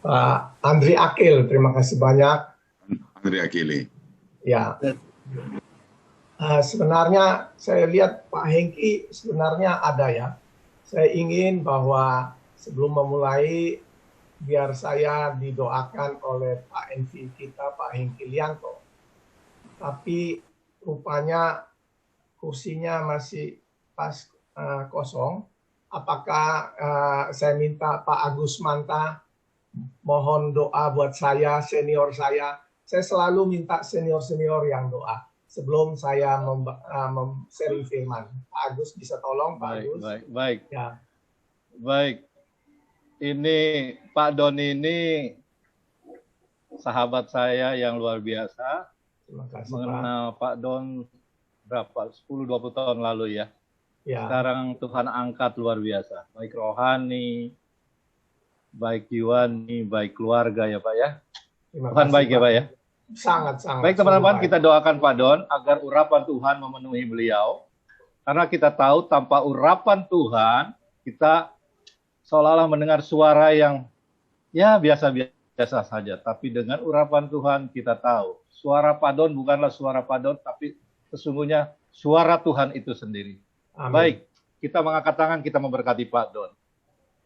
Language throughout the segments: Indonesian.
Pak Andri Akil, terima kasih banyak. Andri Akili. Ya, sebenarnya saya lihat Pak Hengki sebenarnya ada ya. Saya ingin bahwa sebelum memulai, biar saya didoakan oleh Pak Envi kita, Pak Hengki Lianto. Tapi rupanya kursinya masih pas kosong. Apakah saya minta Pak Agus Manta mohon doa buat saya, senior saya. Saya selalu minta senior-senior yang doa sebelum saya sharing firman. Pak Agus bisa tolong, Pak Agus? Baik. Ya. Baik. Ini Pak Don ini sahabat saya yang luar biasa. Terima kasih, mengenal Pak Don berapa? 10-20 tahun lalu ya. Ya. Sekarang Tuhan angkat luar biasa. Baik rohani, baik jiwani, baik keluarga ya Pak ya. Tuhan baik ya Pak ya. Sangat-sangat. Baik teman-teman, kita doakan Pak Don agar urapan Tuhan memenuhi beliau. Karena kita tahu tanpa urapan Tuhan, kita seolah-olah mendengar suara yang ya biasa-biasa saja. Tapi dengan urapan Tuhan kita tahu, suara Pak Don bukanlah suara Pak Don, tapi sesungguhnya suara Tuhan itu sendiri. Amin. Baik, kita mengangkat tangan, kita memberkati Pak Don.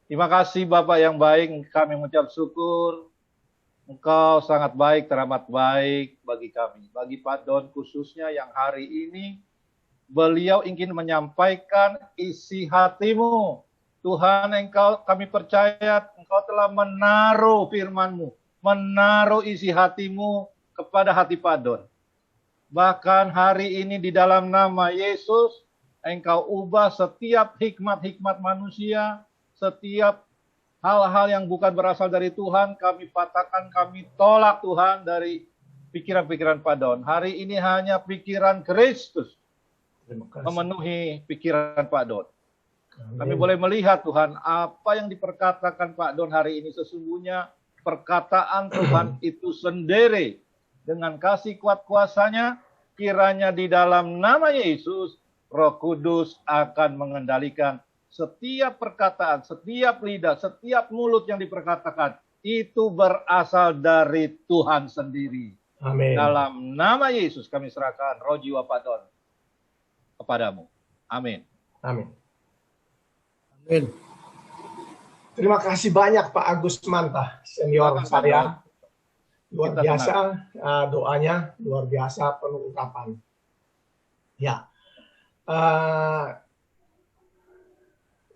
Terima kasih Bapak yang baik, kami mengucap syukur. Engkau sangat baik, teramat baik bagi kami. Bagi Pak Don khususnya yang hari ini, beliau ingin menyampaikan isi hatimu. Tuhan, kami percaya Engkau telah menaruh firman-Mu, menaruh isi hatimu kepada hati Pak Don. Bahkan hari ini di dalam nama Yesus, Engkau ubah setiap hikmat-hikmat manusia, setiap hal-hal yang bukan berasal dari Tuhan, kami patahkan, kami tolak Tuhan dari pikiran-pikiran Pak Don. Hari ini hanya pikiran Kristus memenuhi pikiran Pak Don. Kami boleh melihat Tuhan, apa yang diperkatakan Pak Don hari ini sesungguhnya perkataan Tuhan itu sendiri. Dengan kasih kuat kuasanya, kiranya di dalam nama Yesus, Roh Kudus akan mengendalikan setiap perkataan, setiap lidah, setiap mulut yang diperkatakan, itu berasal dari Tuhan sendiri. Amin. Dalam nama Yesus kami serahkan roh jiwa Pak Don kepadamu. Amin. Amin. Amin. Terima kasih banyak Pak Agus Manta, senior saya. Luar biasa doanya, luar biasa penuh ungkapan. Ya.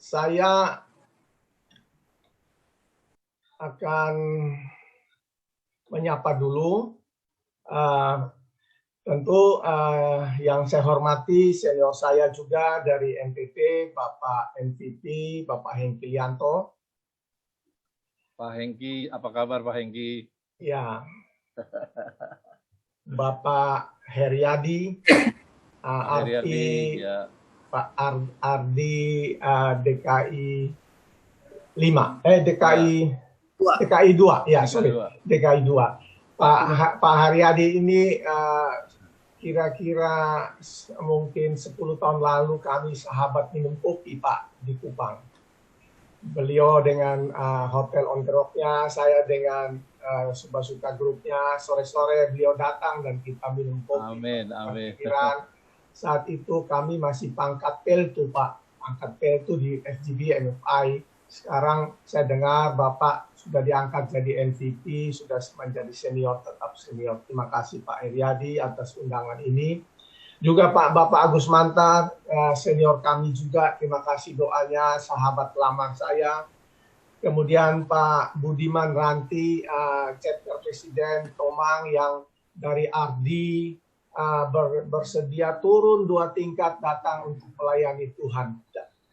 Saya akan menyapa dulu. Tentu yang saya hormati senior saya juga dari NTT, Bapak MVP, Bapak Hengki Lianto. Pak Hengki, apa kabar Pak Hengki? Ya. Bapak Heriadi, Arti, ya. Pak Ardi DKI 5, DKI 2, ya sorry, DKI 2. Pak Haryadi ini kira-kira mungkin 10 tahun lalu kami sahabat minum kopi Pak di Kupang. Beliau dengan Hotel on the Rock-nya, saya dengan Suka-Suka grupnya, sore-sore beliau datang dan kita minum kopi. Amin, amin. Saat itu kami masih pangkat peltu Pak, pangkat peltu di FGB MFI. Sekarang saya dengar Bapak sudah diangkat jadi MVP, sudah menjadi senior, tetap senior. Terima kasih Pak Heriadi atas undangan ini. Juga Bapak Agus Manta, senior kami juga, terima kasih doanya, sahabat lama saya. Kemudian Pak Budiman Ranti, chapter presiden Tomang yang dari Ardi, bersedia turun 2 tingkat datang untuk melayani Tuhan.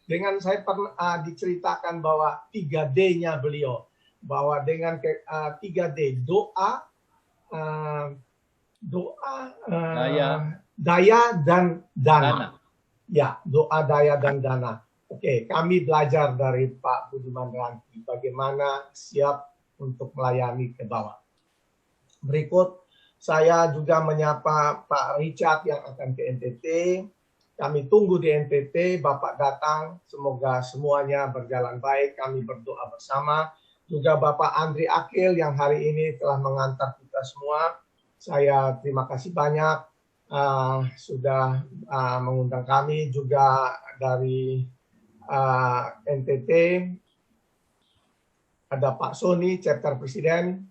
Dengan saya pernah diceritakan bahwa 3D-nya beliau, bahwa dengan 3D doa, daya dan dana. Ya, doa, daya dan dana. Oke, kami belajar dari Pak Budiman Ranti bagaimana siap untuk melayani ke bawah. Berikut saya juga menyapa Pak Richard yang akan ke NTT. Kami tunggu di NTT, Bapak datang. Semoga semuanya berjalan baik. Kami berdoa bersama. juga Bapak Andri Akil yang hari ini telah mengantar kita semua. Saya terima kasih banyak sudah mengundang kami, juga dari NTT ada Pak Sony, chapter presiden,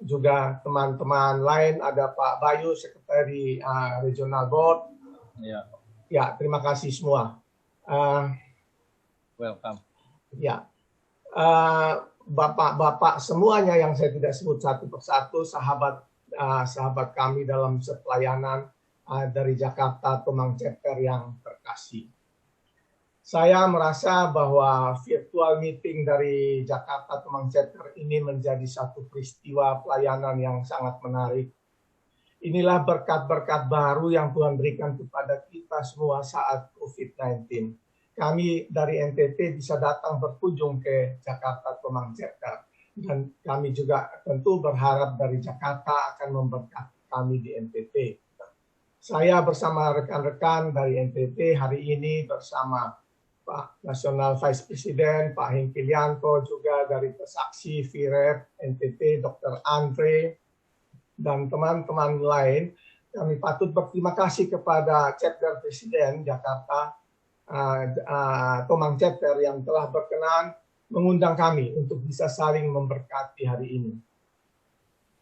juga teman-teman lain, ada Pak Bayu, sekretari regional board. Ya, terima kasih semua. Welcome. Ya, bapak-bapak semuanya yang saya tidak sebut satu persatu, sahabat kami dalam pelayanan dari Jakarta Tomang Chapter yang terkasih. Saya merasa bahwa virtual meeting dari Jakarta Tomang Chapter ini menjadi satu peristiwa pelayanan yang sangat menarik. Inilah berkat-berkat baru yang Tuhan berikan kepada kita semua saat COVID-19. Kami dari NTT bisa datang berkunjung ke Jakarta Tomang Chapter. Dan kami juga tentu berharap dari Jakarta akan memberkati kami di NTT. Saya bersama rekan-rekan dari NTT hari ini bersama Pak National Vice President, Pak Hengkilianto, juga dari Pesaksi VREP, NTT, Dr. Andre, dan teman-teman lain. Kami patut berterima kasih kepada Chapter Presiden Jakarta, Tomang Chapter yang telah berkenan mengundang kami untuk bisa saling memberkati hari ini.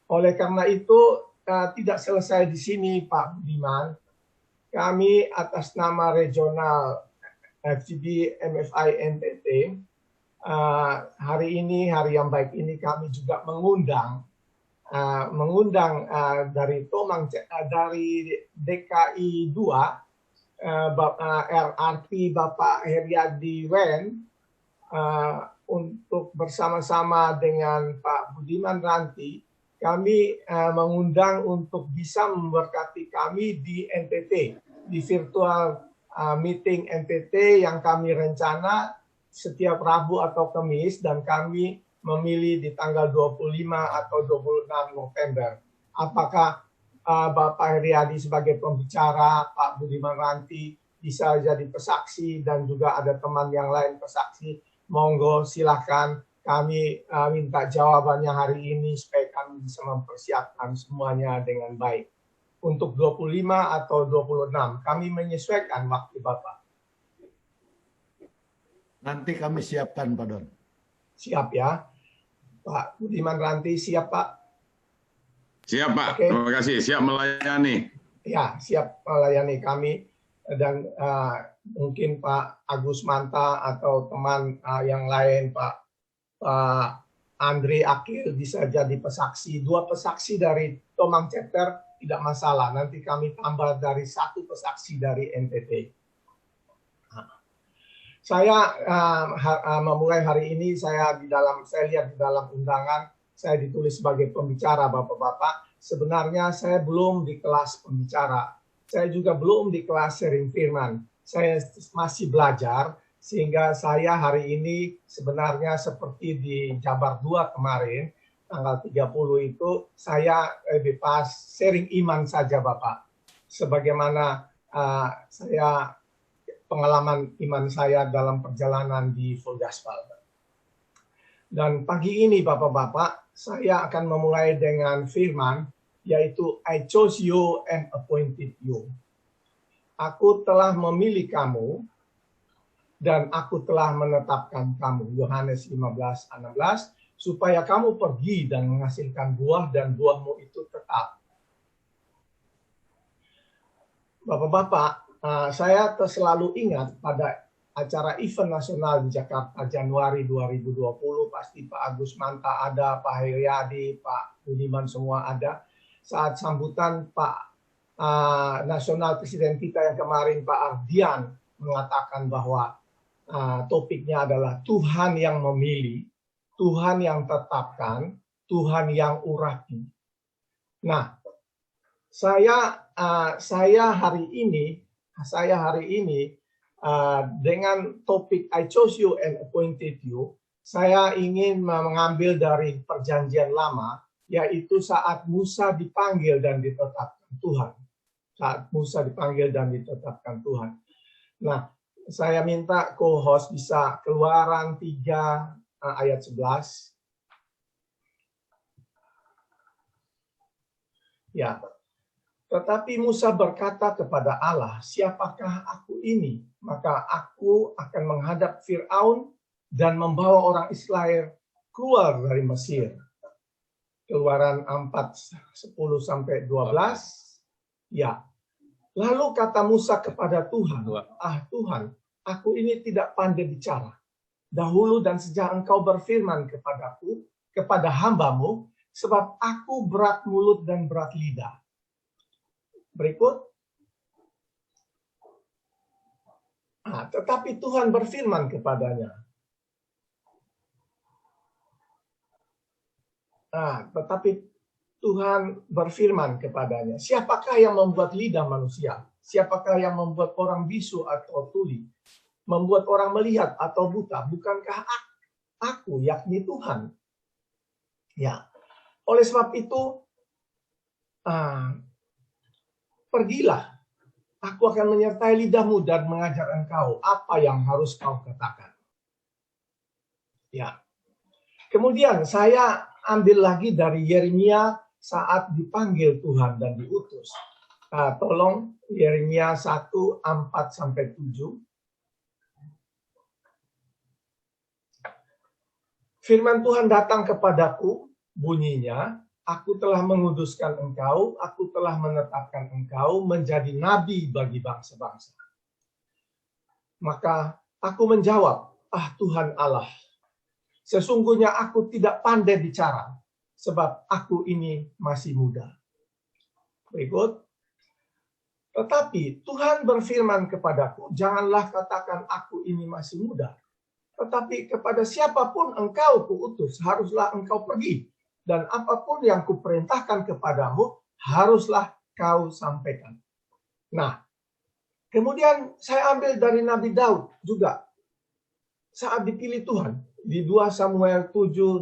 Oleh karena itu, tidak selesai di sini Pak Budiman. Kami atas nama regional FGB MFI NTT, hari ini, hari yang baik ini kami juga mengundang dari dari DKI 2, RRT Bapak Heriadi Wen, untuk bersama-sama dengan Pak Budiman Ranti, kami mengundang untuk bisa memberkati kami di NTT, di virtual meeting NTT yang kami rencana setiap Rabu atau Kamis, dan kami memilih di tanggal 25 atau 26 November. Apakah Bapak Heriadi sebagai pembicara, Pak Budiman Ranti bisa jadi pesaksi, dan juga ada teman yang lain pesaksi, monggo silakan. Kami minta jawabannya hari ini supaya kami bisa mempersiapkan semuanya dengan baik. Untuk 25 atau 26, kami menyesuaikan waktu Bapak. Nanti kami siapkan, Pak Don. Siap ya. Pak Budiman Ranti, siap Pak? Siap Pak, Oke. Terima kasih. Siap melayani. Ya, siap melayani kami. Dan mungkin Pak Agus Manta atau teman yang lain, Pak Andri Akil bisa jadi pesaksi. 2 pesaksi dari Tomang Chapter tidak masalah. Nanti kami tambah dari 1 pesaksi dari NTT. Saya memulai hari ini, saya lihat di dalam undangan, saya ditulis sebagai pembicara Bapak-Bapak. Sebenarnya saya belum di kelas pembicara. Saya juga belum di kelas sharing firman. Saya masih belajar, sehingga saya hari ini sebenarnya seperti di Jabar 2 kemarin, tanggal 30 itu, saya lebih pas sharing iman saja Bapak. Sebagaimana saya pengalaman iman saya dalam perjalanan di Full Gospel. Dan pagi ini Bapak-Bapak, saya akan memulai dengan firman, yaitu I chose you and appointed you. Aku telah memilih kamu dan aku telah menetapkan kamu. Yohanes 15:16, supaya kamu pergi dan menghasilkan buah dan buahmu itu tetap. Bapak-bapak, saya selalu ingat pada acara event nasional di Jakarta Januari 2020, pasti Pak Agus Manta ada, Pak Heriadi, Pak Budiman semua ada. Saat sambutan Pak Nasional Presiden kita yang kemarin, Pak Ardian, mengatakan bahwa topiknya adalah Tuhan yang memilih, Tuhan yang tetapkan, Tuhan yang urapi. Nah, saya hari ini dengan topik I chose you and appointed you, saya ingin mengambil dari perjanjian lama, yaitu saat Musa dipanggil dan ditetapkan Tuhan. Saat Musa dipanggil dan ditetapkan Tuhan. Nah, saya minta co-host bisa Keluaran 3 ayat 11. Ya, tetapi Musa berkata kepada Allah, "Siapakah aku ini? Maka aku akan menghadap Firaun dan membawa orang Israel keluar dari Mesir." Keluaran 4:10-12. Ya. Lalu kata Musa kepada Tuhan, Tuhan, aku ini tidak pandai bicara. Dahulu dan sejak engkau berfirman kepadaku, kepada hambamu, sebab aku berat mulut dan berat lidah. Berikut. Tetapi Tuhan berfirman kepadanya. Tetapi Tuhan berfirman kepadanya, siapakah yang membuat lidah manusia? Siapakah yang membuat orang bisu atau tuli? Membuat orang melihat atau buta? Bukankah aku, yakni Tuhan? Ya. Oleh sebab itu, pergilah. Aku akan menyertai lidahmu dan mengajar engkau apa yang harus kau katakan. Ya. Kemudian saya ambil lagi dari Yeremia saat dipanggil Tuhan dan diutus. Tolong Yeremia 1:4-7. Firman Tuhan datang kepadaku, bunyinya, aku telah menguduskan engkau, aku telah menetapkan engkau menjadi nabi bagi bangsa-bangsa. Maka aku menjawab, Tuhan Allah, sesungguhnya aku tidak pandai bicara, sebab aku ini masih muda. Berikut. Tetapi Tuhan berfirman kepadaku, janganlah katakan aku ini masih muda. Tetapi kepada siapapun engkau kuutus, haruslah engkau pergi. Dan apapun yang kuperintahkan kepadamu, haruslah kau sampaikan. Nah, kemudian saya ambil dari Nabi Daud juga. Saat dipilih Tuhan, di 2 Samuel 7:18.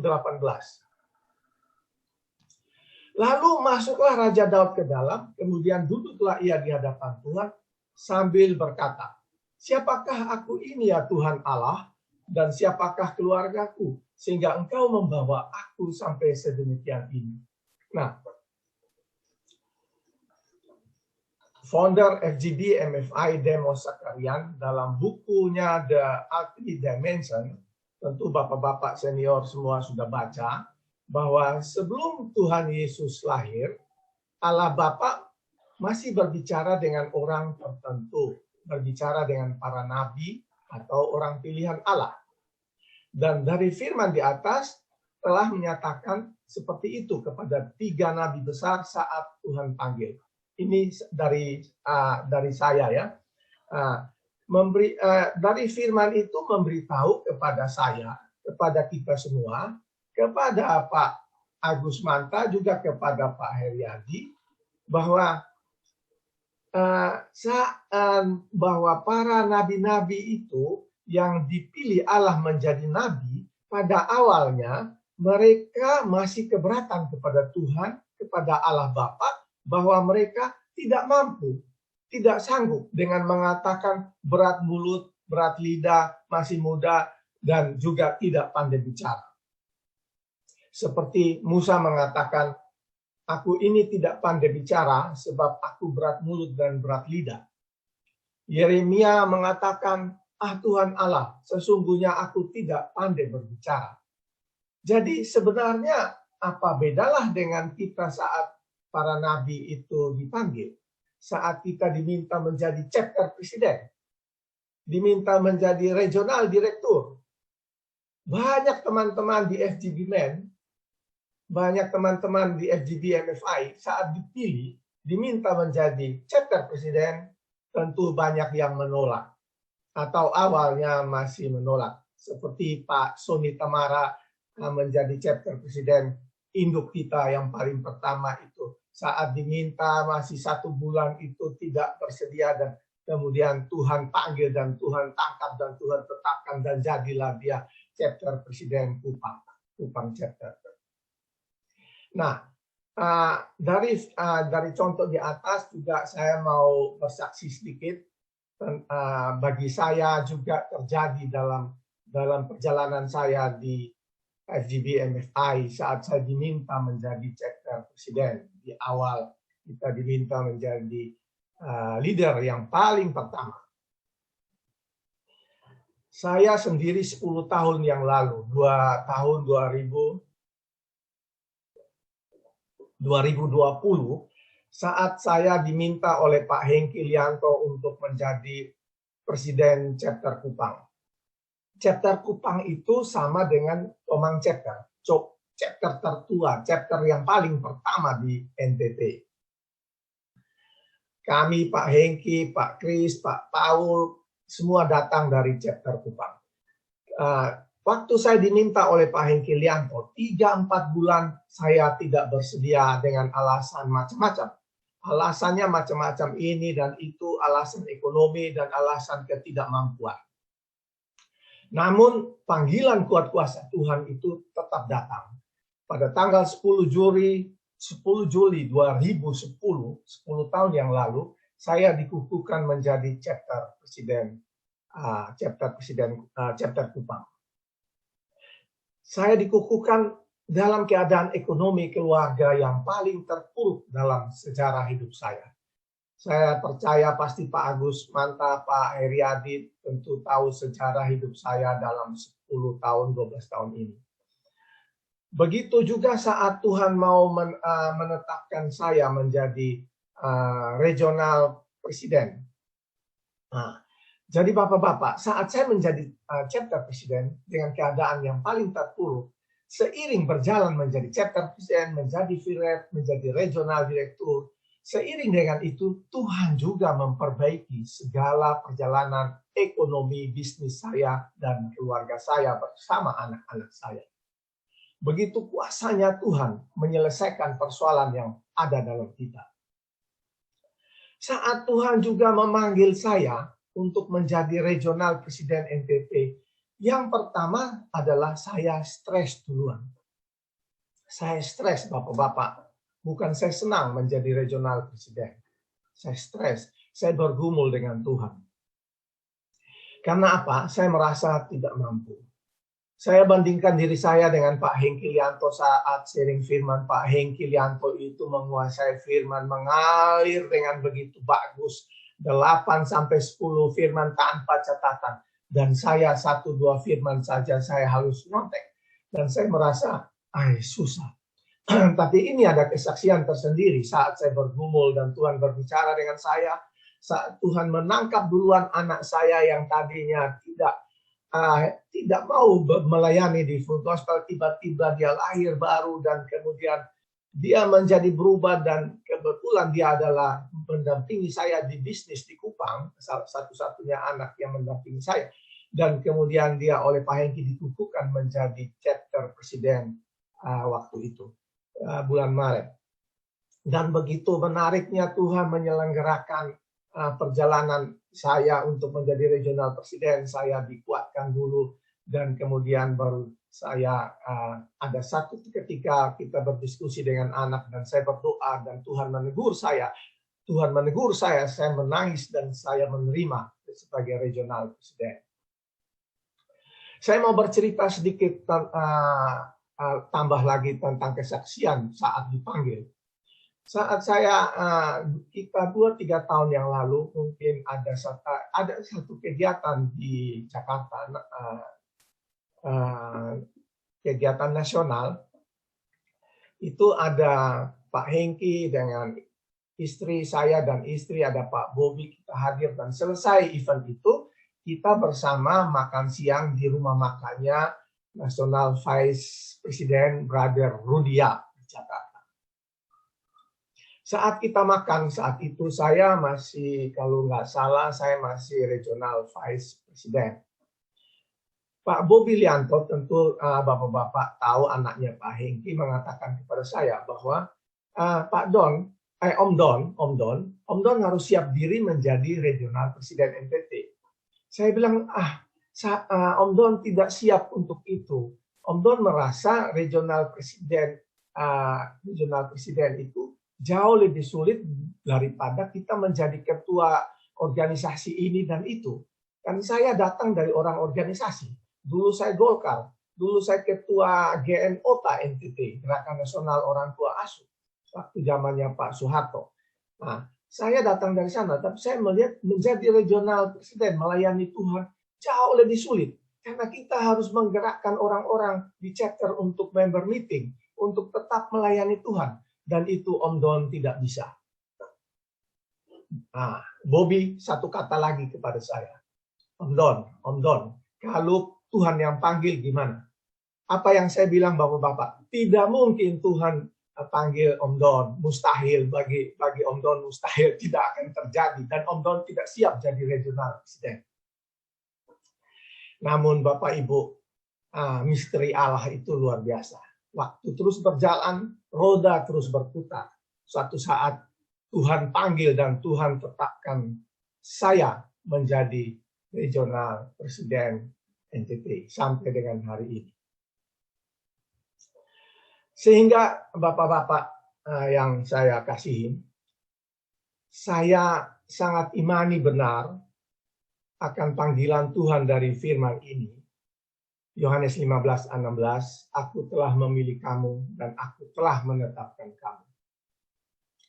Lalu masuklah Raja Daud ke dalam, kemudian duduklah ia di hadapan Tuhan sambil berkata, siapakah aku ini ya Tuhan Allah, dan siapakah keluargaku, sehingga engkau membawa aku sampai sedemikian ini. Nah, founder FGB MFI Demos Sakarian dalam bukunya The Ultimate Dimension, tentu bapak-bapak senior semua sudah baca, bahwa sebelum Tuhan Yesus lahir, Allah Bapa masih berbicara dengan orang tertentu, berbicara dengan para nabi atau orang pilihan Allah. Dan dari firman di atas telah menyatakan seperti itu kepada 3 nabi besar saat Tuhan panggil. Ini dari saya ya. Dari firman itu memberitahu kepada saya, kepada kita semua, kepada Pak Agus Manta, juga kepada Pak Heriadi, bahwa para nabi-nabi itu yang dipilih Allah menjadi nabi, pada awalnya mereka masih keberatan kepada Tuhan, kepada Allah Bapa, bahwa mereka tidak mampu, tidak sanggup dengan mengatakan berat mulut, berat lidah, masih muda, dan juga tidak pandai bicara. Seperti Musa mengatakan, aku ini tidak pandai bicara sebab aku berat mulut dan berat lidah. Yeremia mengatakan, Tuhan Allah, sesungguhnya aku tidak pandai berbicara. Jadi sebenarnya apa bedalah dengan kita saat para nabi itu dipanggil? Saat kita diminta menjadi chapter presiden, diminta menjadi regional direktur. Banyak teman-teman di FGB Men, banyak teman-teman di FGB MFI saat dipilih, diminta menjadi chapter presiden, tentu banyak yang menolak. Atau awalnya masih menolak. Seperti Pak Sony Tamara menjadi chapter presiden induk kita yang paling pertama itu. Saat diminta masih 1 bulan itu tidak bersedia, dan kemudian Tuhan panggil dan Tuhan tangkap dan Tuhan tetapkan, dan jadilah dia chapter presiden Kupang chapter. Nah, dari contoh di atas juga saya mau bersaksi sedikit. Bagi saya juga terjadi dalam perjalanan saya di FGB MFI saat saya diminta menjadi chapter presiden di awal kita diminta menjadi leader yang paling pertama. Saya sendiri 10 tahun yang lalu, tahun 2020, saat saya diminta oleh Pak Hengki Lianto untuk menjadi Presiden Chapter Kupang. Chapter Kupang itu sama dengan Tomang Chapter, chapter tertua, chapter yang paling pertama di NTT. Kami, Pak Hengki, Pak Kris, Pak Paul, semua datang dari chapter Kupang. Waktu saya diminta oleh Pak Hengki Lianto, 3-4 bulan saya tidak bersedia dengan alasan macam-macam. Alasannya macam-macam ini dan itu, alasan ekonomi dan alasan ketidakmampuan. Namun panggilan kuat kuasa Tuhan itu tetap datang. Pada tanggal 10 Juli 2010, 10 tahun yang lalu, saya dikukuhkan menjadi chapter Kupang. Saya dikukuhkan dalam keadaan ekonomi keluarga yang paling terpuruk dalam sejarah hidup saya. Saya percaya pasti Pak Agus Manta, Pak Heriadi tentu tahu sejarah hidup saya dalam 10 tahun, 12 tahun ini. Begitu juga saat Tuhan mau menetapkan saya menjadi regional presiden. Jadi Bapak-Bapak, saat saya menjadi chapter presiden dengan keadaan yang paling terpuruk, seiring berjalan menjadi chapter presiden, menjadi VREP, menjadi regional direktur, seiring dengan itu Tuhan juga memperbaiki segala perjalanan ekonomi bisnis saya dan keluarga saya bersama anak-anak saya. Begitu kuasanya Tuhan menyelesaikan persoalan yang ada dalam kita. Saat Tuhan juga memanggil saya untuk menjadi regional presiden NTT, yang pertama adalah saya stres duluan. Saya stres, Bapak-Bapak. Bukan saya senang menjadi regional presiden. Saya stres, saya bergumul dengan Tuhan. Karena apa? Saya merasa tidak mampu. Saya bandingkan diri saya dengan Pak Hengki Lianto saat sharing firman. Pak Hengki Lianto itu menguasai firman, mengalir dengan begitu bagus. 8-10 firman tanpa catatan. Dan saya 1-2 firman saja saya harus nyontek. Dan saya merasa, susah. Tapi ini ada kesaksian tersendiri saat saya bergumul dan Tuhan berbicara dengan saya. Saat Tuhan menangkap duluan anak saya yang tadinya tidak mau melayani di Full Gospel, tiba-tiba dia lahir baru dan kemudian dia menjadi berubah dan kebetulan dia adalah mendampingi saya di bisnis di Kupang, satu-satunya anak yang mendampingi saya. Dan kemudian dia oleh Pak Hengki dikukuhkan menjadi chapter presiden waktu itu, bulan Maret. Dan begitu menariknya Tuhan menyelenggarakan perjalanan saya untuk menjadi regional presiden. Saya dikuatkan dulu dan kemudian baru saya ada satu ketika kita berdiskusi dengan anak dan saya berdoa dan Tuhan menegur saya. Tuhan menegur saya menangis dan saya menerima sebagai regional presiden. Saya mau bercerita sedikit tambah lagi tentang kesaksian saat dipanggil. Saat saya kita 2-3 tahun yang lalu mungkin ada satu kegiatan di Jakarta, kegiatan nasional. Itu ada Pak Hengki dengan istri saya dan istri, ada Pak Bobi, kita hadir dan selesai event itu kita bersama makan siang di rumah makannya National Vice President Brother Rudia di Jakarta. Saat kita makan, saat itu saya masih, kalau nggak salah, saya masih Regional Vice President. Pak Bobi Lianto, tentu Bapak-Bapak tahu anaknya Pak Hengki mengatakan kepada saya bahwa Om Don harus siap diri menjadi Regional Presiden NTT. Saya bilang, Om Don tidak siap untuk itu. Om Don merasa regional presiden itu jauh lebih sulit daripada kita menjadi ketua organisasi ini dan itu. Kan saya datang dari orang organisasi. Dulu saya Golkar, dulu saya ketua GNOTA NTT, Gerakan Nasional Orang Tua Asuh, waktu zamannya Pak Soeharto. Nah, saya datang dari sana, tapi saya melihat menjadi regional presiden, melayani Tuhan jauh lebih sulit. Karena kita harus menggerakkan orang-orang di chapter untuk member meeting, untuk tetap melayani Tuhan. Dan itu Om Don tidak bisa. Nah, Bobby satu kata lagi kepada saya. Om Don, kalau Tuhan yang panggil gimana? Apa yang saya bilang Bapak-Bapak? Tidak mungkin Tuhan panggil Om Don, mustahil bagi Om Don, mustahil, tidak akan terjadi. Dan Om Don tidak siap jadi regional presiden. Namun Bapak Ibu, misteri Allah itu luar biasa. Waktu terus berjalan, roda terus berputar. Suatu saat Tuhan panggil dan Tuhan tetapkan saya menjadi regional presiden NTT sampai dengan hari ini. Sehingga Bapak-Bapak yang saya kasihi, saya sangat imani benar akan panggilan Tuhan dari firman ini. Yohanes 15:16, aku telah memilih kamu dan aku telah menetapkan kamu.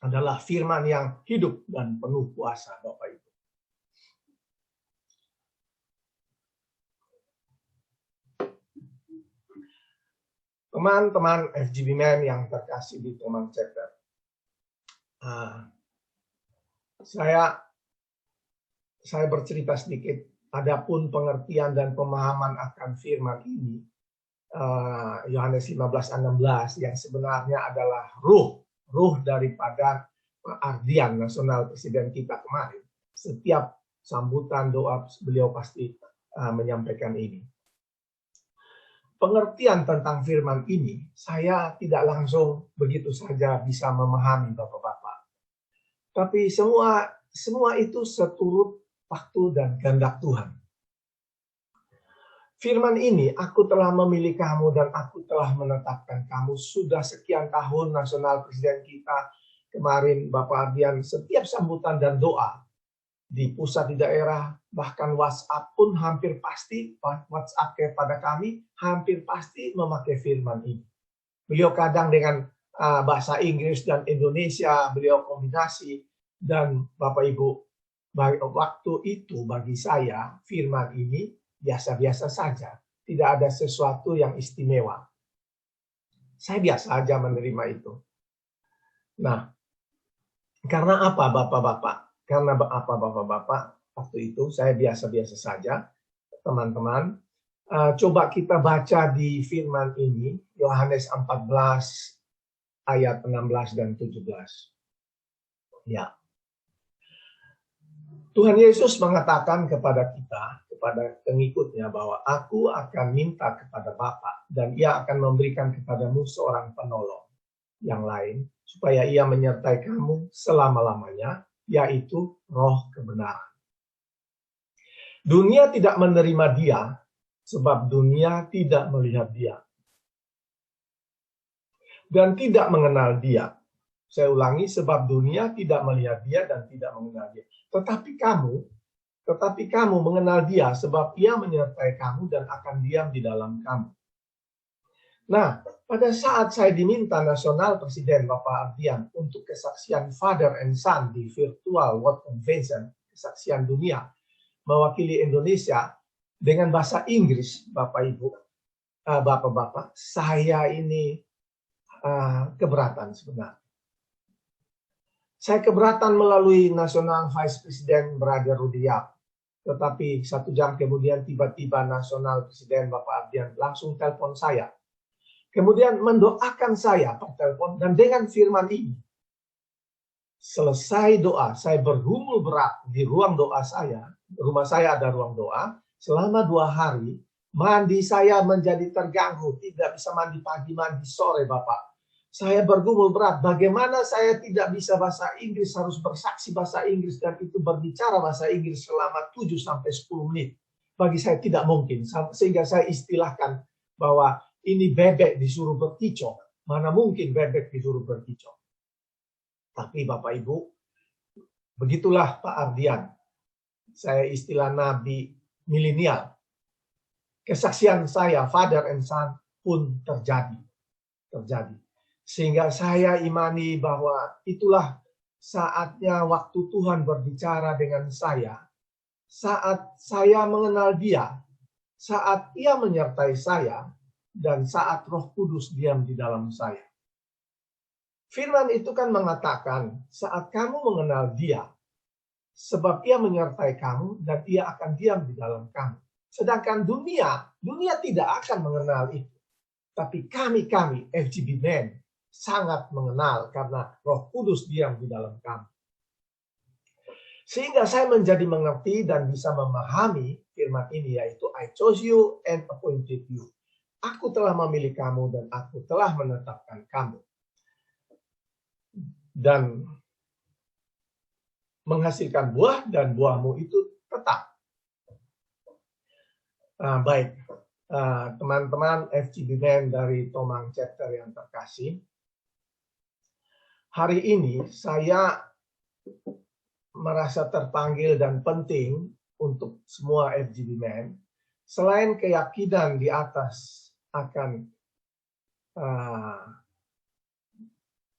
Adalah firman yang hidup dan penuh kuasa, Bapak Ibu. Teman-teman FGB Men yang terkasih di teman chapter. Saya bercerita sedikit, adapun pengertian dan pemahaman akan firman ini, Yohanes 15:16 yang sebenarnya adalah ruh daripada Ardian nasional presiden kita kemarin. Setiap sambutan doa beliau pasti menyampaikan ini. Pengertian tentang firman ini, saya tidak langsung begitu saja bisa memahami Bapak-Bapak. Tapi semua itu seturut waktu dan kehendak Tuhan. Firman ini, aku telah memilih kamu dan aku telah menetapkan kamu. Sudah sekian tahun nasional presiden kita, kemarin Bapak Ardian, setiap sambutan dan doa, di pusat, di daerah, bahkan WhatsApp pun hampir pasti, WhatsApp kepada kami, hampir pasti memakai firman ini. Beliau kadang dengan bahasa Inggris dan Indonesia, beliau kombinasi, dan Bapak Ibu, waktu itu bagi saya, firman ini biasa-biasa saja. Tidak ada sesuatu yang istimewa. Saya biasa aja menerima itu. Nah, karena apa Bapak-Bapak? Karena apa Bapak-Bapak? Waktu itu saya biasa-biasa saja, teman-teman. Coba kita baca di firman ini, Yohanes 14 ayat 16 dan 17. Ya. Tuhan Yesus mengatakan kepada kita, kepada pengikutnya, bahwa aku akan minta kepada Bapa dan ia akan memberikan kepadamu seorang penolong yang lain, supaya ia menyertai kamu selama-lamanya, yaitu Roh kebenaran. Dunia tidak menerima dia, sebab dunia tidak melihat dia. Dan tidak mengenal dia. Saya ulangi, sebab dunia tidak melihat dia dan tidak mengenal dia. Tetapi kamu mengenal dia, sebab ia menyertai kamu dan akan diam di dalam kamu. Nah, pada saat saya diminta nasional presiden Bapak Ardian untuk kesaksian Father and Son di virtual World Convention, kesaksian dunia, mewakili Indonesia dengan bahasa Inggris, Bapak Ibu, Bapak-Bapak, saya ini keberatan sebenarnya. Saya keberatan melalui National Vice President Brother Rudy Yap. Tetapi 1 jam kemudian tiba-tiba Nasional Presiden Bapak Ardian langsung telepon saya. Kemudian mendoakan saya per telepon dan dengan firman ini. Selesai doa, saya bergumul berat di ruang doa saya. Rumah saya ada ruang doa. Selama 2 hari, mandi saya menjadi terganggu. Tidak bisa mandi pagi, mandi sore Bapak. Saya bergumul berat, bagaimana saya tidak bisa bahasa Inggris, harus bersaksi bahasa Inggris, dan itu berbicara bahasa Inggris selama 7-10 menit. Bagi saya tidak mungkin, sehingga saya istilahkan bahwa ini bebek disuruh berkicau. Mana mungkin bebek disuruh berkicau. Tapi Bapak Ibu, begitulah Pak Ardian. Saya istilah nabi milenial. Kesaksian saya, Father and Son, pun terjadi. Sehingga saya imani bahwa itulah saatnya waktu Tuhan berbicara dengan saya, saat saya mengenal Dia, saat Ia menyertai saya, dan saat Roh Kudus diam di dalam saya. Firman itu kan mengatakan, saat kamu mengenal Dia, sebab Ia menyertai kamu dan Ia akan diam di dalam kamu. Sedangkan dunia tidak akan mengenal itu. Tapi kami, FGB Men, sangat mengenal karena Roh Kudus diam di dalam kami. Sehingga saya menjadi mengerti dan bisa memahami firman ini, yaitu I chose you and appointed you. Aku telah memilih kamu dan aku telah menetapkan kamu. Dan menghasilkan buah dan buahmu itu tetap. Baik, teman-teman FGB Men dari Tomang Chapter yang terkasih. Hari ini saya merasa terpanggil dan penting untuk semua FGB Men, selain keyakinan di atas akan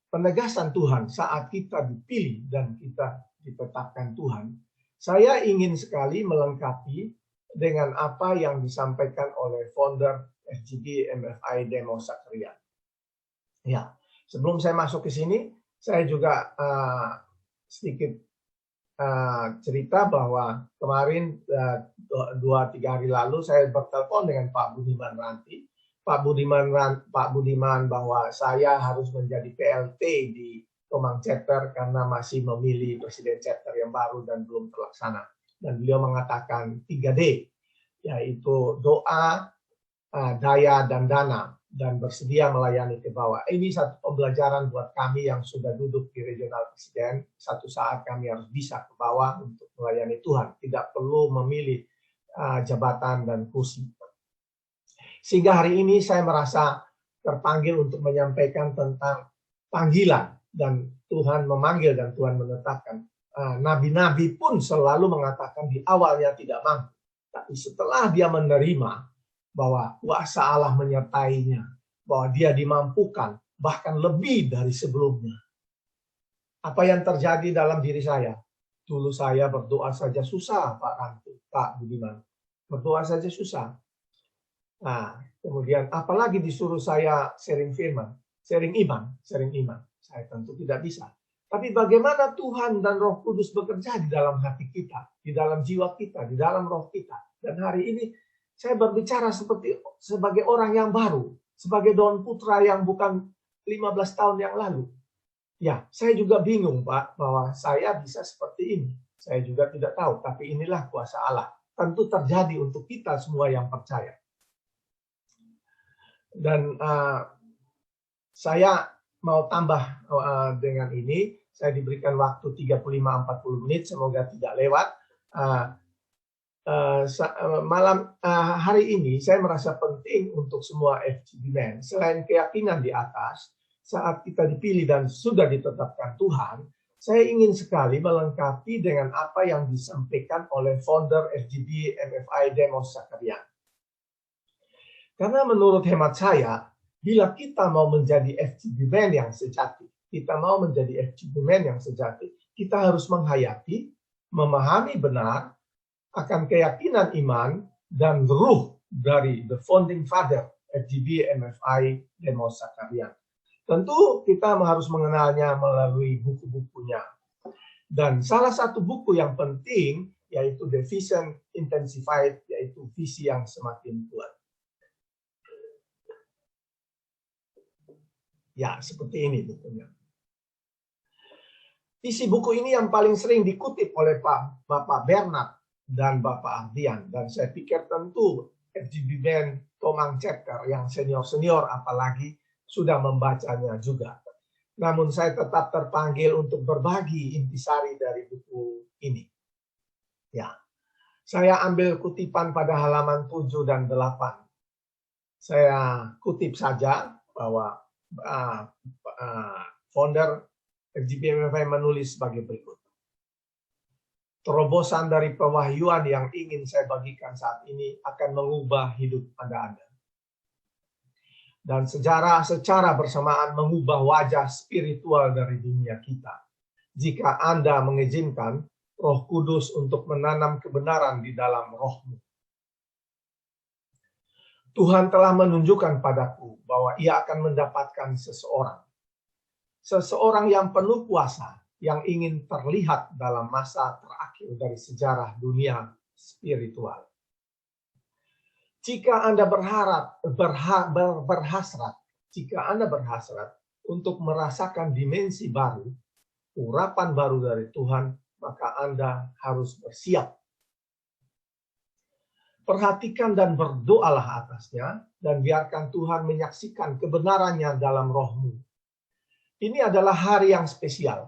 penegasan Tuhan saat kita dipilih dan kita ditetapkan Tuhan, saya ingin sekali melengkapi dengan apa yang disampaikan oleh founder FGB MFI Demo Sakarian. Ya, sebelum saya masuk ke sini, saya juga sedikit cerita bahwa kemarin 2-3 hari lalu saya bertelepon dengan Pak Budiman Ranti. Pak Budiman bahwa saya harus menjadi PLT di Tomang Chapter karena masih memilih presiden chapter yang baru dan belum terlaksana. Dan beliau mengatakan 3D, yaitu doa, daya, dan dana, dan bersedia melayani ke bawah. Ini satu pembelajaran buat kami yang sudah duduk di regional presiden. Satu saat kami harus bisa ke bawah untuk melayani Tuhan. Tidak perlu memilih jabatan dan kursi. Sehingga hari ini saya merasa terpanggil untuk menyampaikan tentang panggilan. Dan Tuhan memanggil dan Tuhan menetapkan. Nabi-nabi pun selalu mengatakan di awalnya tidak mampu. Tapi setelah dia menerima bahwa kuasa Allah menyertainya, bahwa dia dimampukan, bahkan lebih dari sebelumnya. Apa yang terjadi dalam diri saya? Dulu saya berdoa saja susah, Pak Budiman. Berdoa saja susah. Nah, kemudian apalagi disuruh saya sharing firman, sharing iman. Saya tentu tidak bisa. Tapi bagaimana Tuhan dan Roh Kudus bekerja di dalam hati kita, di dalam jiwa kita, di dalam roh kita. Dan hari ini saya berbicara sebagai orang yang baru, sebagai Daun Putra yang bukan 15 tahun yang lalu. Ya, saya juga bingung, Pak, bahwa saya bisa seperti ini. Saya juga tidak tahu, tapi inilah kuasa Allah. Tentu terjadi untuk kita semua yang percaya. Dan saya mau tambah dengan ini, saya diberikan waktu 35-40 menit, semoga tidak lewat. Hari ini saya merasa penting untuk semua FGB Men. Selain keyakinan di atas, saat kita dipilih dan sudah ditetapkan Tuhan, saya ingin sekali melengkapi dengan apa yang disampaikan oleh founder FGB MFI Demo Sakarian. Karena menurut hemat saya, bila kita mau menjadi FGB Men yang sejati, kita harus menghayati, memahami benar akan keyakinan iman dan ruh dari the founding father FGB MFI Demo Sakarian. Tentu kita harus mengenalnya melalui buku-bukunya. Dan salah satu buku yang penting yaitu The Vision Intensified, yaitu visi yang semakin kuat. Ya, seperti ini bukunya. Isi buku ini yang paling sering dikutip oleh Bapak Bernard dan Bapak Ardian. Dan saya pikir tentu FGB Men Tomang Chapter yang senior-senior apalagi sudah membacanya juga. Namun saya tetap terpanggil untuk berbagi intisari dari buku ini. Ya, saya ambil kutipan pada halaman 7 dan 8. Saya kutip saja bahwa founder FGB MFI menulis sebagai berikut. Terobosan dari pewahyuan yang ingin saya bagikan saat ini akan mengubah hidup Anda. Dan secara bersamaan mengubah wajah spiritual dari dunia kita. jika Anda mengizinkan Roh Kudus untuk menanam kebenaran di dalam rohmu. Tuhan telah menunjukkan padaku bahwa Ia akan mendapatkan seseorang yang penuh kuasa, yang ingin terlihat dalam masa terakhir dari sejarah dunia spiritual. Jika Anda berhasrat untuk merasakan dimensi baru, urapan baru dari Tuhan, maka Anda harus bersiap. Perhatikan dan berdoalah atasnya, dan biarkan Tuhan menyaksikan kebenarannya dalam rohmu. Ini adalah hari yang spesial,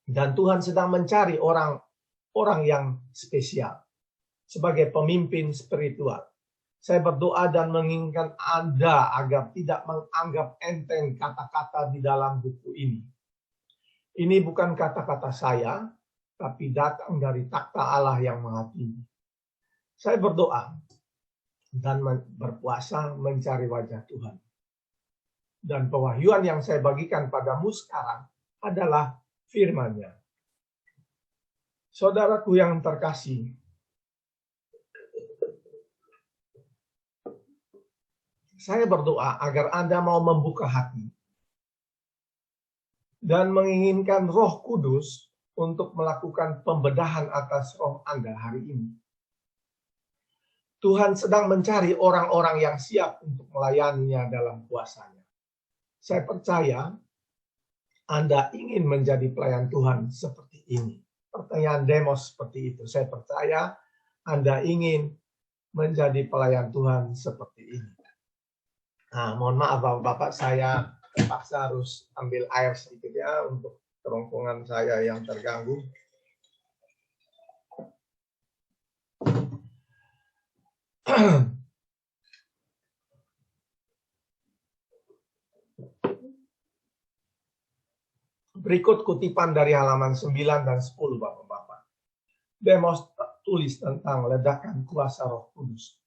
dan Tuhan sedang mencari orang yang spesial sebagai pemimpin spiritual. Saya berdoa dan menginginkan Anda agar tidak menganggap enteng kata-kata di dalam buku ini. Ini bukan kata-kata saya, tapi datang dari takhta Allah yang Maha Tinggi. Saya berdoa dan berpuasa mencari wajah Tuhan. Dan pewahyuan yang saya bagikan padamu sekarang adalah firman-Nya. Saudaraku yang terkasih, saya berdoa agar Anda mau membuka hati dan menginginkan Roh Kudus untuk melakukan pembedahan atas roh Anda hari ini. Tuhan sedang mencari orang-orang yang siap untuk melayaninya dalam kuasa-Nya. Saya percaya Anda ingin menjadi pelayan Tuhan seperti ini. Pertanyaan Demos seperti itu. Saya percaya Anda ingin menjadi pelayan Tuhan seperti ini. Nah, mohon maaf Bapak, saya terpaksa harus ambil air sedikit ya untuk kerongkongan saya yang terganggu. Berikut kutipan dari halaman 9 dan 10 Bapak-Bapak. Demos tulis tentang ledakan kuasa Roh Kudus.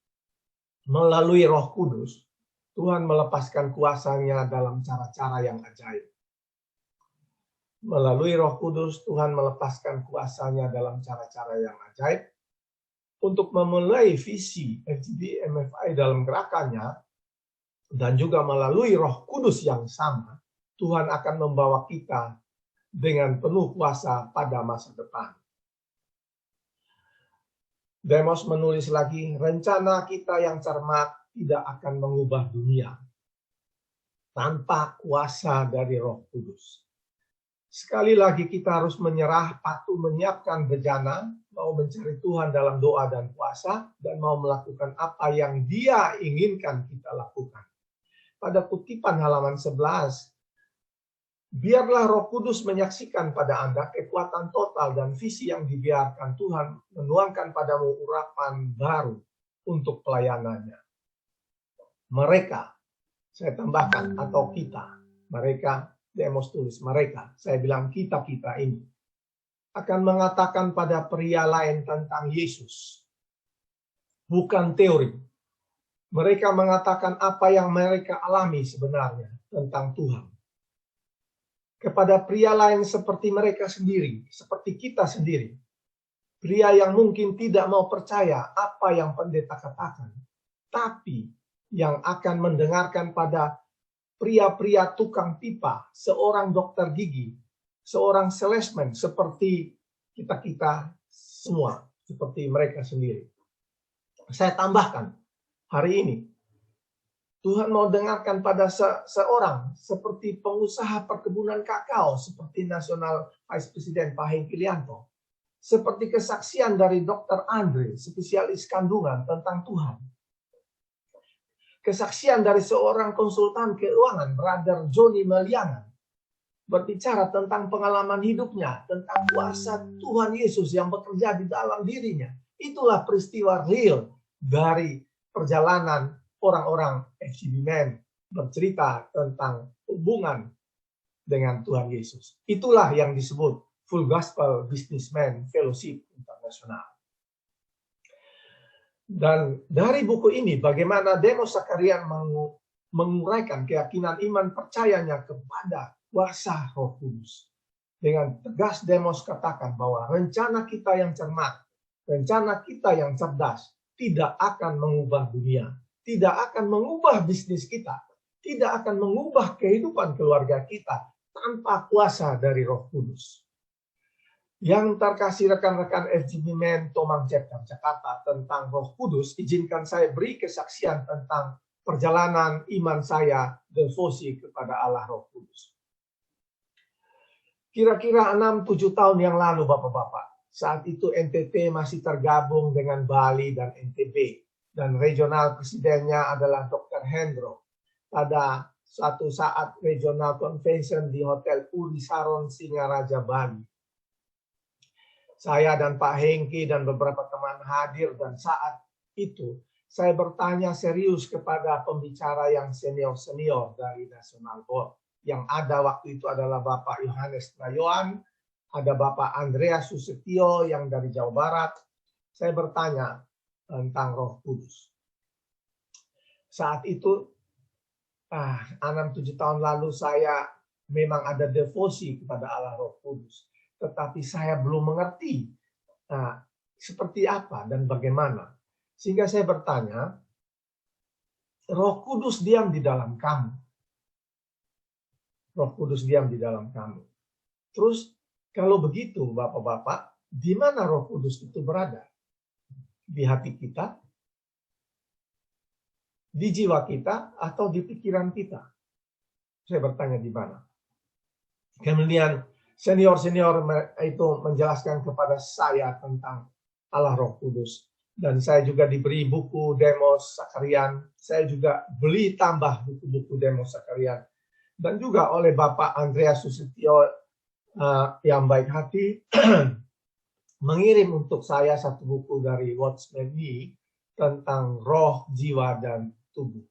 Melalui Roh Kudus, Tuhan melepaskan kuasa-Nya dalam cara-cara yang ajaib. Melalui Roh Kudus, Tuhan melepaskan kuasa-Nya dalam cara-cara yang ajaib untuk memulai visi FGB MFI dalam gerakannya, dan juga melalui Roh Kudus yang sama, Tuhan akan membawa kita dengan penuh kuasa pada masa depan. Demos menulis lagi, rencana kita yang cermat tidak akan mengubah dunia tanpa kuasa dari Roh Kudus. Sekali lagi kita harus menyerah, patuh menyiapkan bejana, mau mencari Tuhan dalam doa dan puasa, dan mau melakukan apa yang Dia inginkan kita lakukan. Pada kutipan halaman 11, biarlah Roh Kudus menyaksikan pada Anda kekuatan total dan visi yang dibiarkan Tuhan menuangkan padamu urapan baru untuk pelayanannya. Mereka, saya tambahkan, atau kita, mereka, Demos tulis mereka, saya bilang kita-kita ini, akan mengatakan pada pria lain tentang Yesus. Bukan teori. Mereka mengatakan apa yang mereka alami sebenarnya tentang Tuhan. Kepada pria lain seperti mereka sendiri, seperti kita sendiri. Pria yang mungkin tidak mau percaya apa yang pendeta katakan, tapi yang akan mendengarkan pada pria-pria tukang pipa, seorang dokter gigi, seorang salesman seperti kita-kita semua, seperti mereka sendiri. Saya tambahkan, hari ini, Tuhan mau dengarkan pada seorang seperti pengusaha perkebunan kakao, seperti National Vice President Pak Hengki Lianto, seperti kesaksian dari Dr. Andre, spesialis kandungan tentang Tuhan. Kesaksian dari seorang konsultan keuangan, Brother Johnny Meliangan, berbicara tentang pengalaman hidupnya, tentang kuasa Tuhan Yesus yang bekerja di dalam dirinya. Itulah peristiwa real dari perjalanan orang-orang FGB Men bercerita tentang hubungan dengan Tuhan Yesus. Itulah yang disebut Full Gospel Businessman Fellowship International. Dan dari buku ini, bagaimana Demos Zakarian menguraikan keyakinan iman percayanya kepada kuasa Roh Kudus. dengan tegas Demos katakan bahwa rencana kita yang cermat, rencana kita yang cerdas tidak akan mengubah dunia, tidak akan mengubah bisnis kita, tidak akan mengubah kehidupan keluarga kita tanpa kuasa dari Roh Kudus. Yang terkasih rekan-rekan FGB Men Tomang Chapter Jakarta tentang Roh Kudus, izinkan saya beri kesaksian tentang perjalanan iman saya devosi kepada Allah Roh Kudus. Kira-kira 6-7 tahun yang lalu Bapak-Bapak, saat itu NTT masih tergabung dengan Bali dan NTB, dan regional presidennya adalah Dr. Hendro. Pada suatu saat regional convention di Hotel Puri Saron Singaraja Bali. Saya dan Pak Hengki dan beberapa teman hadir, dan saat itu saya bertanya serius kepada pembicara yang senior-senior dari National Board. Yang ada waktu itu adalah Bapak Yohanes Trayoan, ada Bapak Andreas Susetio yang dari Jawa Barat. Saya bertanya tentang Roh Kudus. Saat itu, 6-7 tahun lalu saya memang ada devosi kepada Allah Roh Kudus. Tetapi saya belum mengerti seperti apa dan bagaimana. Sehingga saya bertanya, Roh Kudus diam di dalam kamu. Roh Kudus diam di dalam kamu. Terus kalau begitu Bapak-Bapak, di mana Roh Kudus itu berada? Di hati kita? Di jiwa kita? Atau di pikiran kita? Saya bertanya di mana. Kemudian senior-senior itu menjelaskan kepada saya tentang Allah Roh Kudus. Dan saya juga diberi buku Demos Sakarian. Saya juga beli tambah buku-buku Demos Sakarian. Dan juga oleh Bapak Andreas Susetio yang baik hati mengirim untuk saya satu buku dari Watchman Nee tentang roh, jiwa, dan tubuh.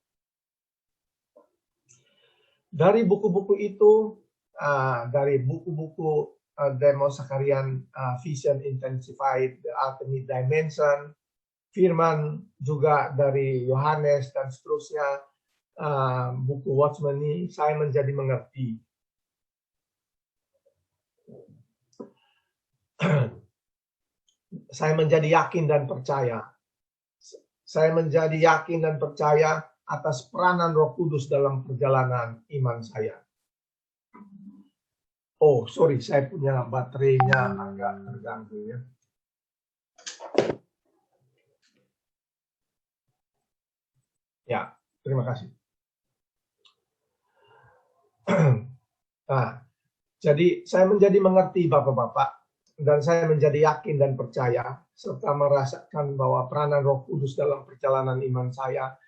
Dari buku-buku itu, dari buku-buku Demos Sakarian, Vision Intensified, The Ultimate Dimension, firman juga dari Yohanes dan seterusnya, buku Watchman Nee, saya menjadi mengerti. Saya menjadi yakin dan percaya. Saya menjadi yakin dan percaya atas peranan Roh Kudus dalam perjalanan iman saya. Oh, sorry, saya punya baterainya agak terganggu ya. Ya, terima kasih. Nah, jadi saya menjadi mengerti Bapak-Bapak, dan saya menjadi yakin dan percaya, serta merasakan bahwa peranan Roh Kudus dalam perjalanan iman saya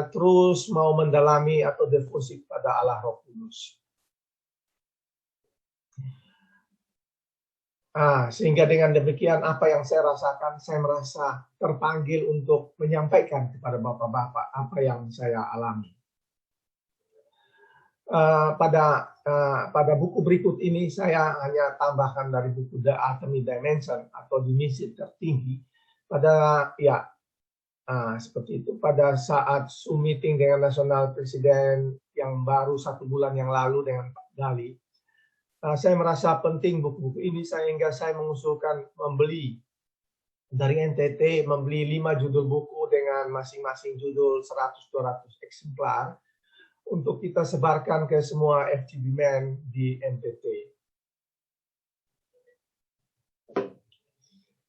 terus mau mendalami atau devosi pada Allah Roh Kudus. Sehingga dengan demikian apa yang saya rasakan, saya merasa terpanggil untuk menyampaikan kepada Bapak-Bapak apa yang saya alami. Pada buku berikut ini saya hanya tambahkan dari buku The Ultimate Dimension atau dimensi tertinggi. Seperti itu. Pada saat Zoom meeting dengan National Presiden yang baru 1 bulan yang lalu dengan Pak Gali, saya merasa penting buku-buku ini sehingga saya mengusulkan membeli dari NTT, membeli 5 judul buku dengan masing-masing judul 100-200 eksemplar untuk kita sebarkan ke semua FGB Men di NTT.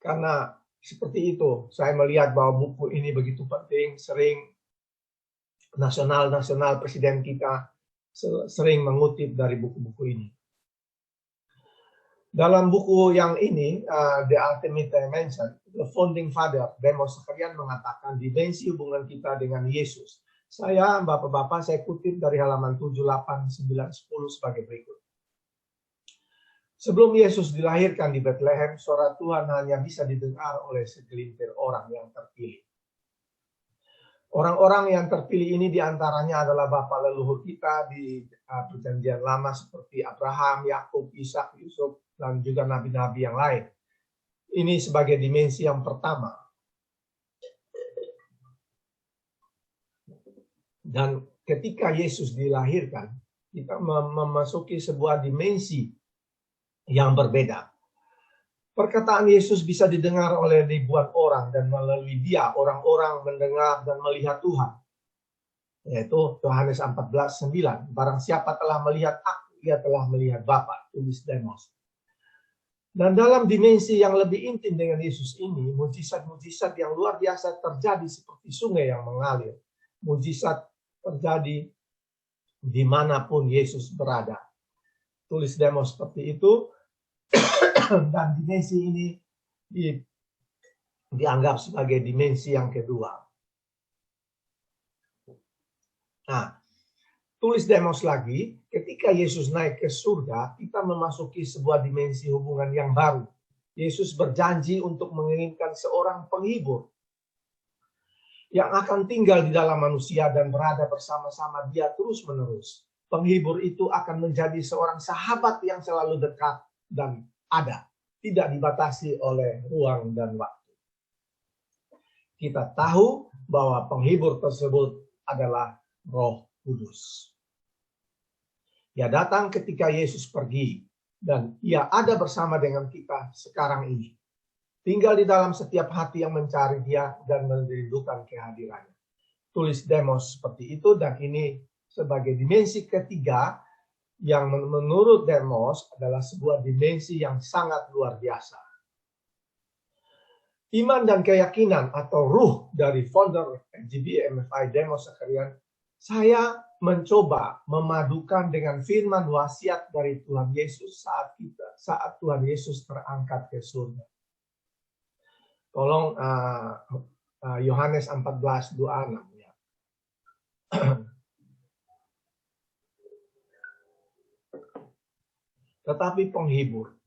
Karena seperti itu, saya melihat bahwa buku ini begitu penting, sering nasional presiden kita sering mengutip dari buku-buku ini. Dalam buku yang ini, The Ultimate Dimension, The Founding Father, Demos Sakarian mengatakan dimensi hubungan kita dengan Yesus. Saya, Bapak-Bapak, saya kutip dari halaman 7, 8, 9, 10 sebagai berikut. Sebelum Yesus dilahirkan di Bethlehem, suara Tuhan hanya bisa didengar oleh segelintir orang yang terpilih. Orang-orang yang terpilih ini diantaranya adalah Bapak leluhur kita di Perjanjian Lama seperti Abraham, Yakub, Ishak, Yusuf, dan juga nabi-nabi yang lain. Ini sebagai dimensi yang pertama. Dan ketika Yesus dilahirkan, kita memasuki sebuah dimensi yang berbeda. Perkataan Yesus bisa didengar oleh ribuan orang dan melalui dia orang-orang mendengar dan melihat Tuhan. Yaitu Yohanes 14:9. Barang siapa telah melihat aku, ia telah melihat Bapa, tulis Demos. Dan dalam dimensi yang lebih intim dengan Yesus ini, mujizat-mujizat yang luar biasa terjadi seperti sungai yang mengalir. Mujizat terjadi dimanapun Yesus berada. Tulis Demos seperti itu. Dan dimensi ini dianggap sebagai dimensi yang kedua. Nah, tulis Demos lagi, ketika Yesus naik ke surga, kita memasuki sebuah dimensi hubungan yang baru. Yesus berjanji untuk mengirimkan seorang penghibur yang akan tinggal di dalam manusia dan berada bersama-sama dia terus-menerus. Penghibur itu akan menjadi seorang sahabat yang selalu dekat dan ada, tidak dibatasi oleh ruang dan waktu. Kita tahu bahwa penghibur tersebut adalah Roh Kudus. Ia datang ketika Yesus pergi dan ia ada bersama dengan kita sekarang ini. Tinggal di dalam setiap hati yang mencari dia dan merindukan kehadirannya. Tulis Demos seperti itu, dan ini sebagai dimensi ketiga yang menurut Demos adalah sebuah dimensi yang sangat luar biasa. Iman dan keyakinan atau ruh dari founder FGB MFI Demos Zakarian, saya mencoba memadukan dengan firman wasiat dari Tuhan Yesus saat Tuhan Yesus terangkat ke surga. Tolong Yohanes 14:26 ya. Tetapi penghibur,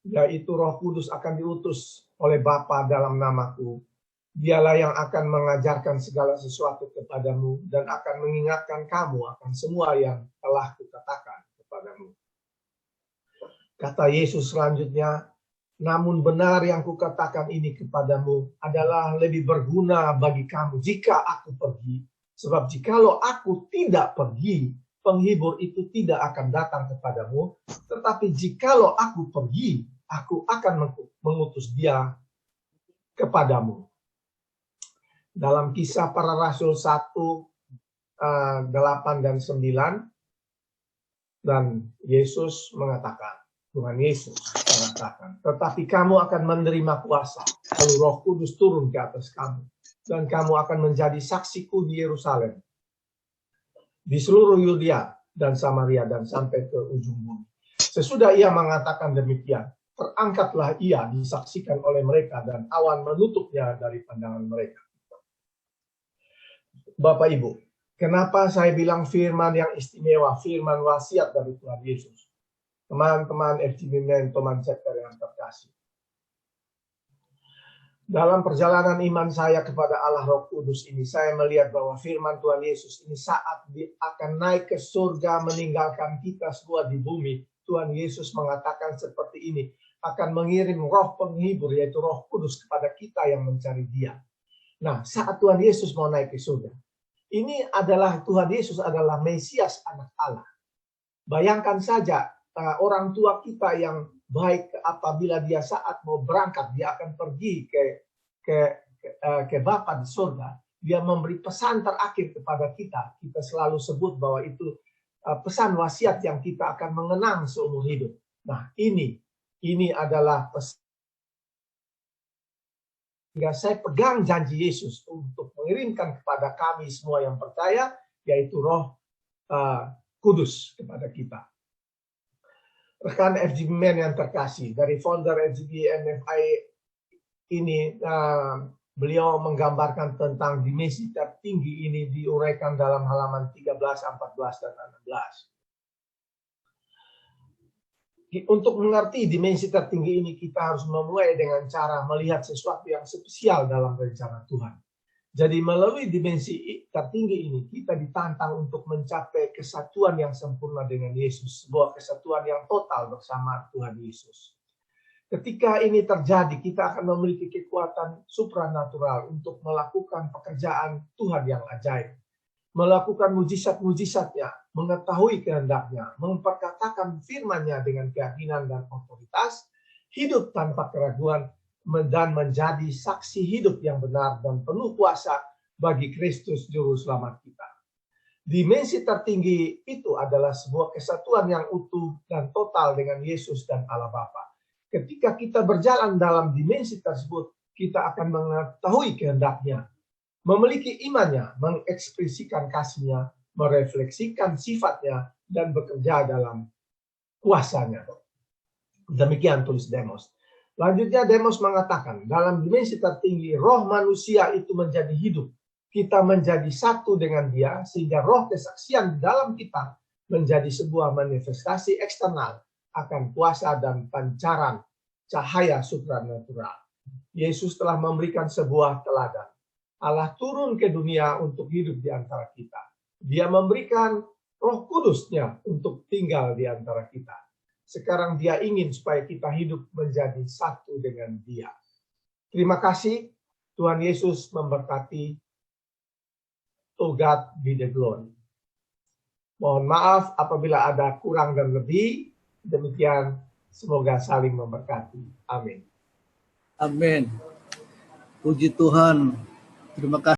yaitu Roh Kudus akan diutus oleh Bapa dalam namaku. Dialah yang akan mengajarkan segala sesuatu kepadamu dan akan mengingatkan kamu akan semua yang telah kukatakan kepadamu. Kata Yesus selanjutnya, namun benar yang kukatakan ini kepadamu adalah lebih berguna bagi kamu jika aku pergi. Sebab jikalau aku tidak pergi, penghibur itu tidak akan datang kepadamu, tetapi jikalau aku pergi, aku akan mengutus dia kepadamu. Dalam Kisah Para Rasul 1:8 dan 9, dan Yesus mengatakan, Tuhan Yesus mengatakan, tetapi kamu akan menerima kuasa, lalu Roh Kudus turun ke atas kamu, dan kamu akan menjadi saksiku di Yerusalem, di seluruh Yudea dan Samaria dan sampai ke ujung bumi. Sesudah ia mengatakan demikian, terangkatlah ia disaksikan oleh mereka dan awan menutupnya dari pandangan mereka. Bapak Ibu, kenapa saya bilang firman yang istimewa, firman wasiat dari Tuhan Yesus? Teman-teman FGB Men, teman chapter yang terkasih. Dalam perjalanan iman saya kepada Allah Roh Kudus ini, saya melihat bahwa firman Tuhan Yesus ini saat akan naik ke surga meninggalkan kita semua di bumi, Tuhan Yesus mengatakan seperti ini, akan mengirim roh penghibur, yaitu Roh Kudus kepada kita yang mencari dia. Nah, saat Tuhan Yesus mau naik ke surga, ini adalah Tuhan Yesus adalah Mesias anak Allah. Bayangkan saja orang tua kita yang baik apabila dia saat mau berangkat, dia akan pergi ke Bapa di surga, dia memberi pesan terakhir kepada kita. Kita selalu sebut bahwa itu pesan wasiat yang kita akan mengenang seumur hidup. Nah, ini adalah pesan. Sehingga saya pegang janji Yesus untuk mengirimkan kepada kami semua yang percaya, yaitu Roh Kudus kepada kita. Rekan FGB Men yang terkasih, dari founder FGB MFI ini, beliau menggambarkan tentang dimensi tertinggi ini diuraikan dalam halaman 13, 14, dan 16. Untuk mengerti dimensi tertinggi ini, kita harus memulai dengan cara melihat sesuatu yang spesial dalam rencana Tuhan. Jadi melalui dimensi tertinggi ini, kita ditantang untuk mencapai kesatuan yang sempurna dengan Yesus, sebuah kesatuan yang total bersama Tuhan Yesus. Ketika ini terjadi, kita akan memiliki kekuatan supranatural untuk melakukan pekerjaan Tuhan yang ajaib, melakukan mujizat-mujizatnya, mengetahui kehendaknya, memperkatakan firman-Nya dengan keyakinan dan otoritas, hidup tanpa keraguan, dan menjadi saksi hidup yang benar dan penuh kuasa bagi Kristus Juru Selamat kita. Dimensi tertinggi itu adalah sebuah kesatuan yang utuh dan total dengan Yesus dan Allah Bapa. Ketika kita berjalan dalam dimensi tersebut, kita akan mengetahui kehendak-Nya, memiliki imannya, mengekspresikan kasih-Nya, merefleksikan sifat-Nya, dan bekerja dalam kuasa-Nya. Demikian tulis Demos. Lanjutnya Demos mengatakan, dalam dimensi tertinggi, roh manusia itu menjadi hidup. Kita menjadi satu dengan Dia, sehingga roh kesaksian di dalam kita menjadi sebuah manifestasi eksternal akan kuasa dan pancaran cahaya supranatural. Yesus telah memberikan sebuah teladan. Allah turun ke dunia untuk hidup di antara kita. Dia memberikan Roh Kudus-Nya untuk tinggal di antara kita. Sekarang Dia ingin supaya kita hidup menjadi satu dengan Dia. Terima kasih. Tuhan Yesus memberkati. To God be the glory. Mohon maaf apabila ada kurang dan lebih. Demikian, semoga saling memberkati. Amin. Amin. Puji Tuhan. Terima kasih.